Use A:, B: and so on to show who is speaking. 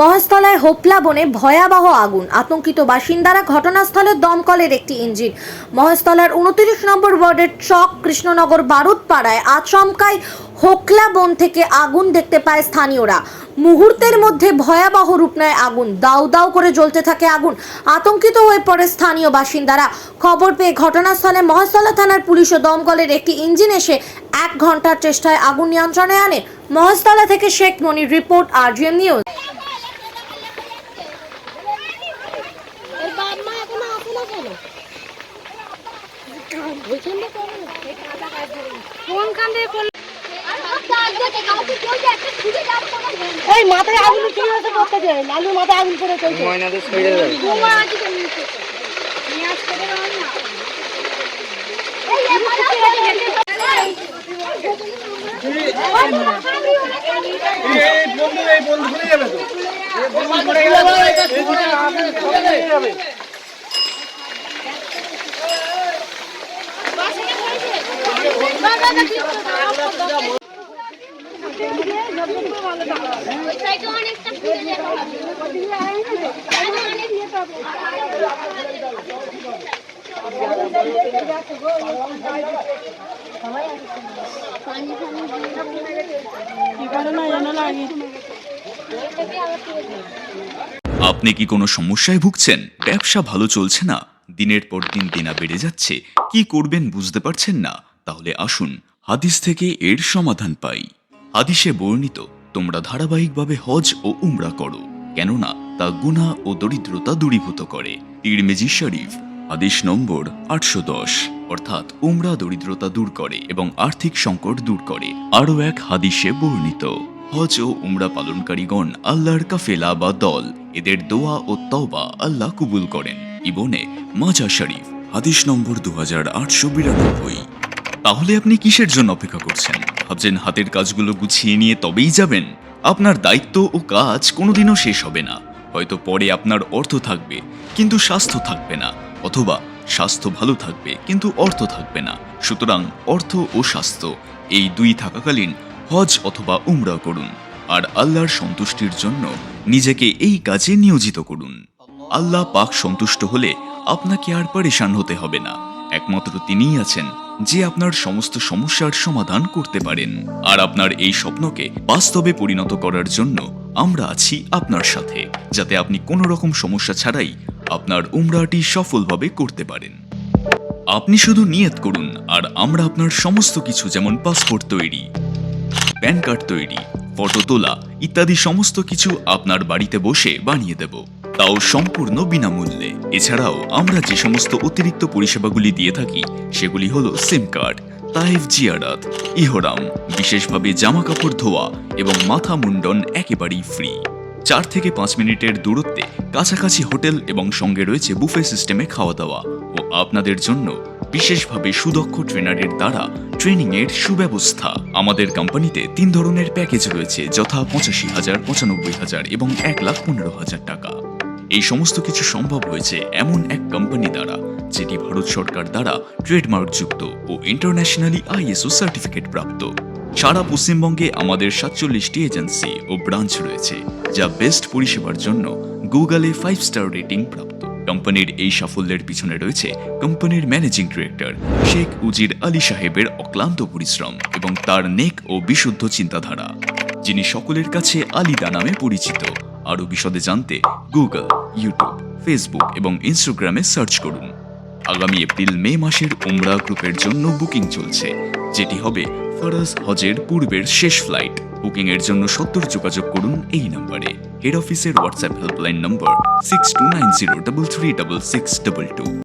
A: মহেশতলায় হোপলা বনে ভয়াবহ আগুন, আতঙ্কিত বাসিন্দারা, ঘটনাস্থলে দমকলের একটি ইঞ্জিন। মহেশতলার 29 নম্বর ওয়ার্ডের চক কৃষ্ণনগর বারুদপাড়ায় আচমকাই হোকলা বন থেকে আগুন দেখতে পায় স্থানীয়রা। মুহূর্তের মধ্যে ভয়াবহ রূপ নেয় আগুন, দাউ দাউ করে জ্বলতে থাকে আগুন। আতঙ্কিত হয়ে পড়ে স্থানীয় বাসিন্দারা। খবর পেয়ে ঘটনাস্থলে মহেশতলা থানার পুলিশ ও দমকলের একটি ইঞ্জিন এসে 1 ঘন্টার চেষ্টায় আগুন নিয়ন্ত্রণে আনে। মহেশতলা থেকে শেখ মনির রিপোর্ট, RGM নিউজ।
B: এই মাথায় আগুন কি হয়েছে করতে যায়, লালু মাথায় আগুন করে চলছে।
C: ময়নাদের ছেড়ে দাও।
D: এই বন্ধু ভুলে যাবে তো। এই বন্ধু পড়ে গেল।
E: আপনি কি কোনো সমস্যায় ভুগছেন? ব্যবসা ভালো চলছে না, দিনের পর দিন দেনা বেড়ে যাচ্ছে, কি করবেন বুঝতে পারছেন না? তাহলে আসুন হাদিস থেকে এর সমাধান পাই। হাদিসে বর্ণিত, তোমরা ধারাবাহিকভাবে হজ ও উমরা করো, কেননা তা গুনাহ ও দরিদ্রতা দূরীভূত করে। তিরমিজি শরীফ হাদিস নম্বর 810, অর্থাৎ উমরা দরিদ্রতা দূর করে এবং আর্থিক সংকট দূর করে। আরও এক হাদিসে বর্ণিত, হজ ও উমরা পালনকারীগণ আল্লাহর কাফেলা বা দল, এদের দোয়া ও তওবা আল্লাহ কবুল করেন। ইবনে মাজা শরীফ হাদিস নম্বর 2892। তাহলে আপনি কিসের জন্য অপেক্ষা করছেন? ভাবছেন হাতের কাজগুলো গুছিয়ে নিয়ে তবেই যাবেন? আপনার দায়িত্ব ও কাজ কোনোদিনও শেষ হবে না। হয়তো পরে আপনার অর্থ থাকবে কিন্তু স্বাস্থ্য থাকবে না, অথবা স্বাস্থ্য ভালো থাকবে কিন্তু অর্থ থাকবে না। সুতরাং অর্থ ও স্বাস্থ্য এই দুই থাকাকালীন হজ অথবা উমরা করুন, আর আল্লাহর সন্তুষ্টির জন্য নিজেকে এই কাজে নিয়োজিত করুন। আল্লাহ পাক সন্তুষ্ট হলে আপনাকে আর পরেশান হতে হবে না। একমাত্র তিনিই আছেন যে আপনার সমস্ত সমস্যার সমাধান করতে পারেন। আর আপনার এই স্বপ্নকে বাস্তবে পরিণত করার জন্য আমরা আছি আপনার সাথে, যাতে আপনি কোনো রকম সমস্যা ছাড়াই আপনার উমরাটি সফলভাবে করতে পারেন। আপনি শুধু নিয়ত করুন, আর আমরা আপনার সমস্ত কিছু, যেমন পাসপোর্ট তৈরি, প্যান কার্ড তৈরি, ফটো তোলা ইত্যাদি সমস্ত কিছু আপনার বাড়িতে বসে বানিয়ে দেব, তাও সম্পূর্ণ বিনামূল্যে। এছাড়াও আমরা যে সমস্ত অতিরিক্ত পরিষেবাগুলি দিয়ে থাকি সেগুলি হলো সিম কার্ড, তাইফ জিয়ারাত, ইহরাম, বিশেষভাবে জামা কাপড় ধোয়া এবং মাথা মুন্ডন একেবারেই ফ্রি। 4 থেকে 5 মিনিটের দূরত্বে কাছাকাছি হোটেল এবং সঙ্গে রয়েছে বুফে সিস্টেমে খাওয়া দাওয়া, ও আপনাদের জন্য বিশেষভাবে সুদক্ষ ট্রেনারের দ্বারা ট্রেনিংয়ের সুব্যবস্থা। আমাদের কোম্পানিতে 3 ধরনের প্যাকেজ রয়েছে, যথা 85,000, 95,000 এবং 1,15,000 টাকা। এই সমস্ত কিছু সম্ভব হয়েছে এমন এক কোম্পানি দ্বারা, যেটি ভারত সরকার দ্বারা ট্রেডমার্কযুক্ত ও ইন্টারন্যাশনালি ISO সার্টিফিকেট প্রাপ্ত। সারা পশ্চিমবঙ্গে আমাদের 47টি এজেন্সি ও ব্রাঞ্চ রয়েছে, যা বেস্ট পরিষেবার জন্য গুগলে 5 স্টার রেটিং প্রাপ্ত। কোম্পানির এই সাফল্যের পিছনে রয়েছে কোম্পানির ম্যানেজিং ডিরেক্টর শেখ উজির আলী সাহেবের অক্লান্ত পরিশ্রম এবং তার নেক ও বিশুদ্ধ চিন্তাধারা, যিনি সকলের কাছে আলিদা নামে পরিচিত। আরও বিশদে জানতে গুগল, ইউটিউব, ফেসবুক এবং ইনস্টাগ্রামে সার্চ করুন। আগামী এপ্রিল-মে মাসের উমরা গ্রুপের জন্য বুকিং চলছে, যেটি হবে ফরজ হজের পূর্বের শেষ ফ্লাইট। বুকিং এর জন্য 70 যোগাযোগ করুন এই নম্বরে। হেড অফিসের হোয়াটসঅ্যাপ হেল্পলাইন নম্বর 6290336622।